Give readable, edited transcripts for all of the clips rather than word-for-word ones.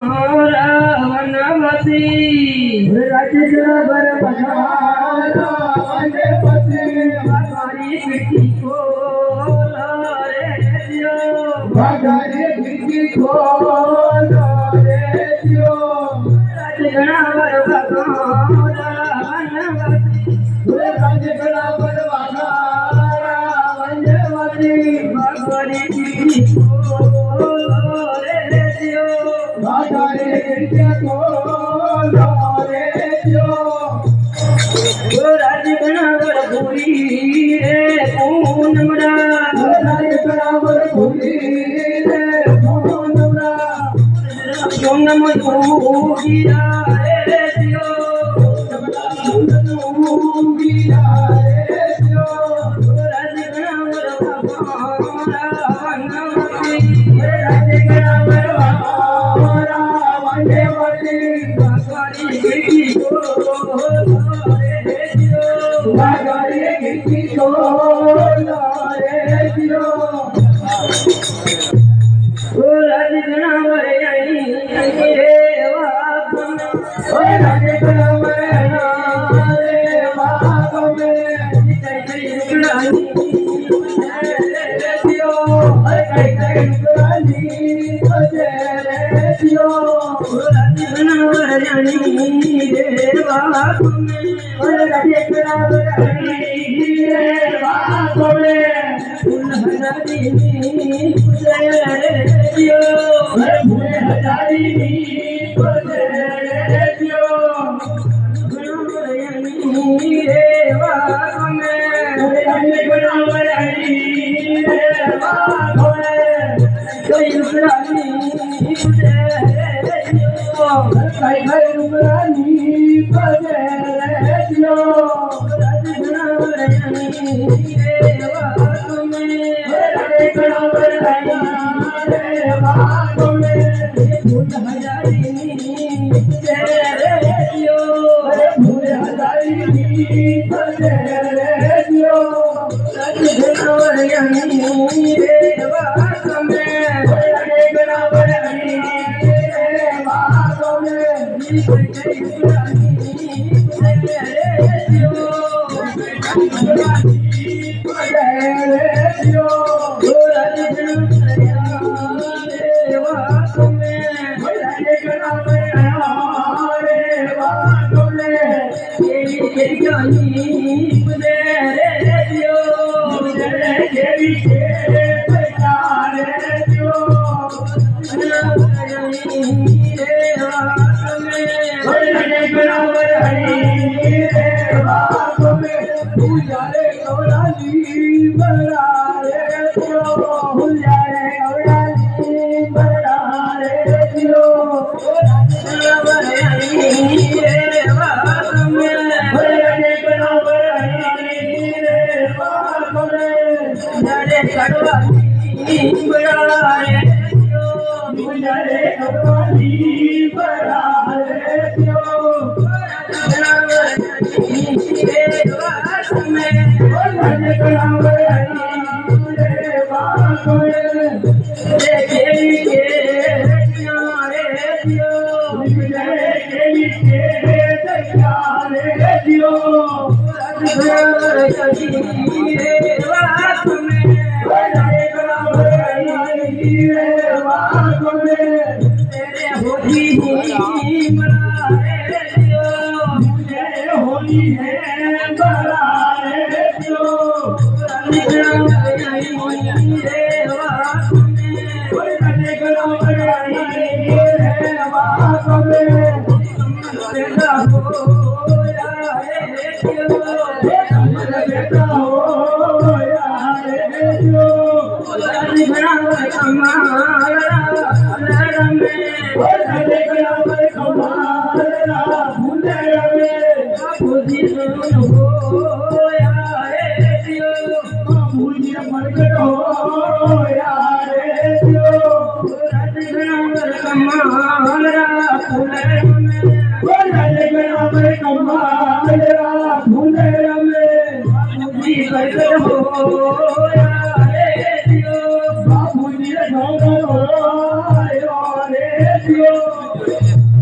वनवती राज्य हमारी बेटी को भगरे बिकी को राजगणावर भगवान राजगणावर वनवती भगवानी बेटी को भगरे बिकी को राजगणावर भूरी रे पूनमरा राजगणावर भूरी रे पूनमरा पूनम भूगिया रे दियो राजगणावर भगवान राजगणावर वनवती भगवानी बेटी को भगरे बिकी को राजगणावर रे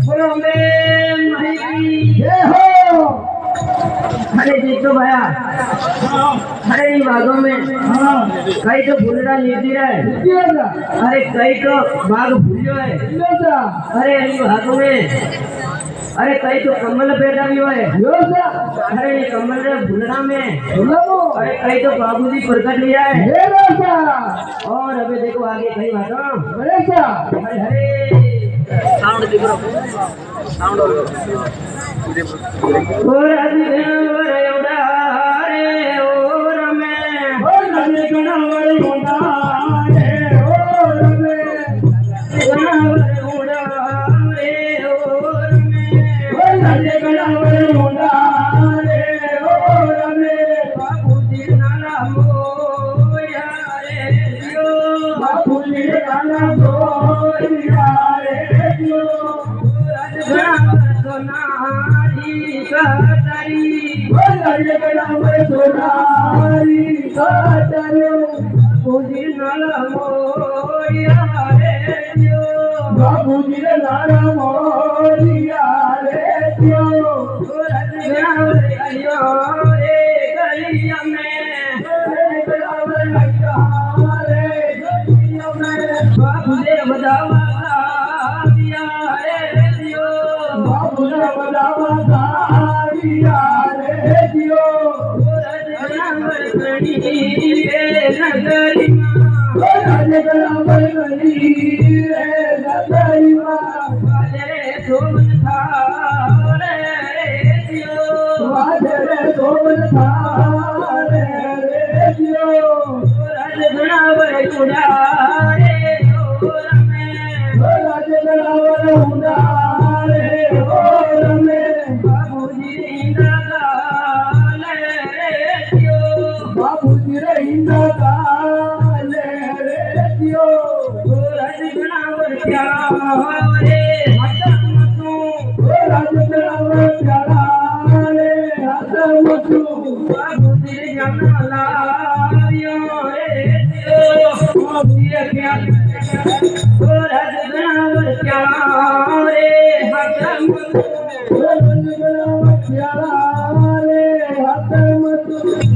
बोलो मैं नहीं जय हो अरे जीतो भैया अरे इन बागों में कई तो भूलना नीति है किया अरे कई तो बाग भूलियो है योसा अरे इन बागों में अरे कई तो कमल पैदा भी हुआ है योसा अरे ये कमल रे भूलना में बोलो अरे कई तो बाबूजी प्रकट लिया है हे रोसा और अबे देखो आगे कई बातों बरेसा हरे हरे साउंड दिख रहा साउंड और अजनवर उड़ारे और मैं ओ नदी गणवर उड़ारे और में गणवर उड़ारे और मैं ओ नदी गणवर उड़ारे और में बाबूजी नाला मोया रे दियो बापूजी गाना बोलिया रे दियो अजनवर सोनारी कतरी ओ नदी गणवर सोनारी काटरो बाबूजी नाला मोया रे दियो बापूजी गाना बोलिया रे दियो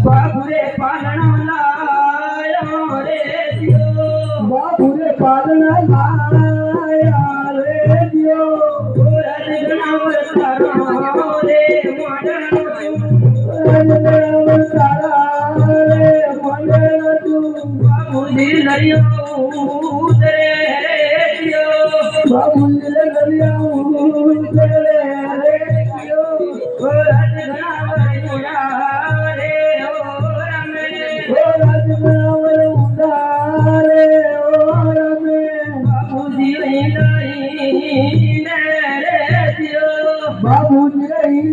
बाबुरे पालना लायो रे दियो बापूरे पालना लाया रे दियो सूरज गणावर तारो रे बाबूजी लरियो उतरे रे दियो सूरज गणावर उड़ा रे ओ रमे बाबूजी नहीं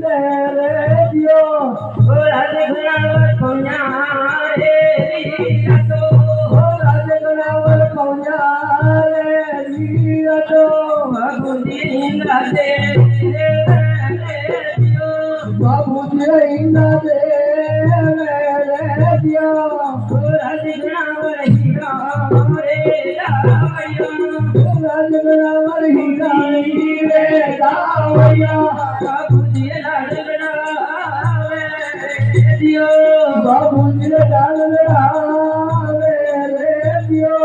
रे दियो सूरज गणावर कोन्या रे दिया तो बाबूजी इंद्र दे दियो सूरज गणावर हीरा रे लायो बाबूजी लड़ना दियो बाबूजी डाल रे दियो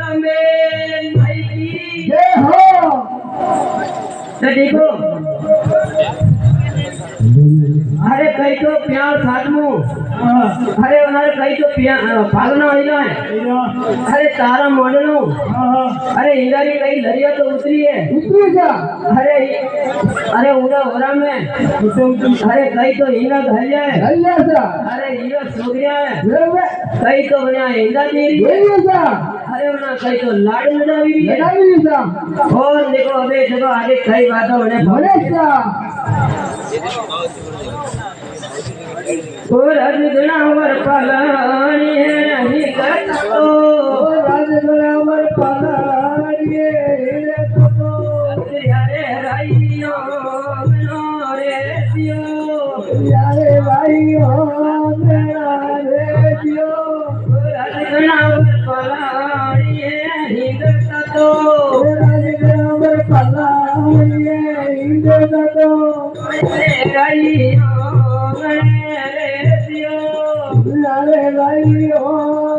रमे भाई की जय हो तो देखो अरे कई तो प्यार साधमू अरे उन्हें कई तो फागना आइलो है अरे तारा मोडनो अरे इंगारी कई लरिया तो उतरी है अरे अरे उड़ा ओरा में अरे कई तो इंगा घर जाए अरे इंगा सोगरिया है कई तो बना इंगा देरी अरे उन्हें कई तो लाड लड़ावी है और देखो अबे देखो आगे कई बातों उन्हें सूरज गणावर पलानी है नहीं करता यारे राइयो रे दियो सूरज गणावर पलानी है नहीं करता ઈડે તતો લારે લાઈઓ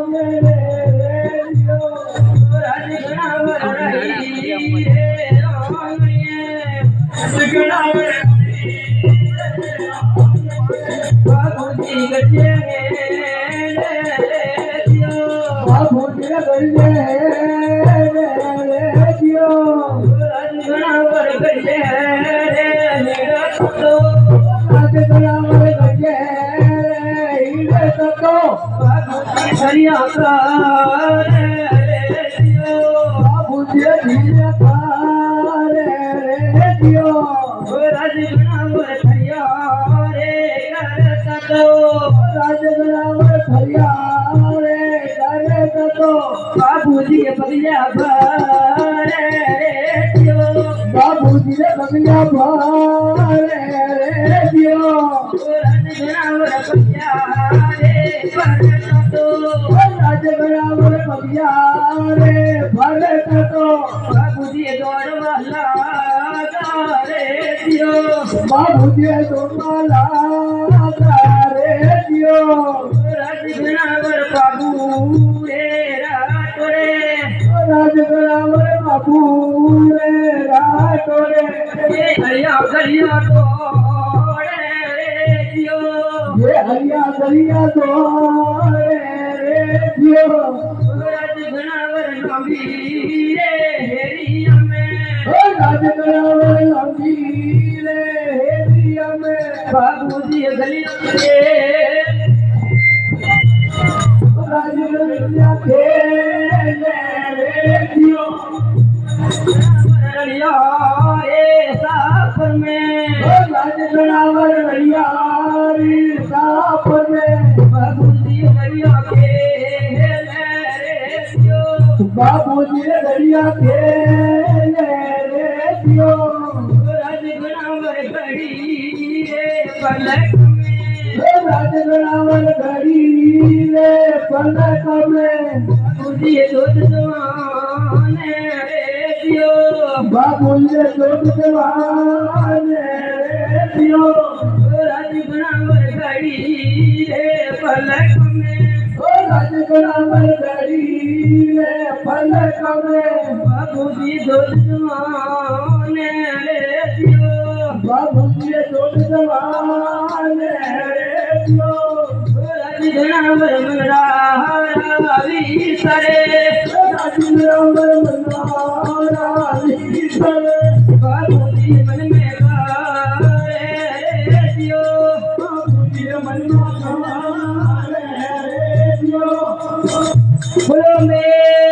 મેરે રેડિયો બાપુજી કરીએ રેડિયો આજે બરાબર કરીએ ઈડે તતો બાપુજી ધીરે પારે રેડિયો રાજ બરાબર થયા રે કરે તતો બાબુજી પગલા ભરે બાબુજી રે પગલા ભારે રેડિયો રાજ બરાબર પગલા રે ભરે તતો બાબુજી દોડવા રેડિયો બાબુજી દોડવાલા રેડિયો રાજગણાવર બાબુ રે રાટોરે રાજ બરાબર બાપુ રે રાટોરે હરિયા હરિયા દોડે રેડિયો જે હરિયા દરિયા દોડે રેડિયો રાજગણાવર નબી રે હેરી અમે રાજ બરાબર લંબી રે હેરી અમે બાબુજી ગલી રાજ બરાબર રેડિયો साफ में રાજ બરાબર હરિયારી સાપ મે बाबूजी हरिया के रेडियो બાબુજી રે દરિયા કે રેડિયો રાજગણાવર ઘડી રે પલક में રાજ બરાબર ઘડી રે પલક મે बाबूजी दूध जवाने रेडियो બાબુજી રે જોત જવાને રેડિયો રાજગણાવર ઘડી રે પલક में રાજ બરાબર ઘડી રે પલક મે बाबूजी दूध जवाने रेडियो બાબુજી રે જોત જવાને રેડિયો રાજગણાવર મંગળા વિસરે રાજ બરાબર મનારાની સરે बाबूजी मन में गाए रेडियो બાબુજી રે મનમાં રેડિયો बोलो मेरे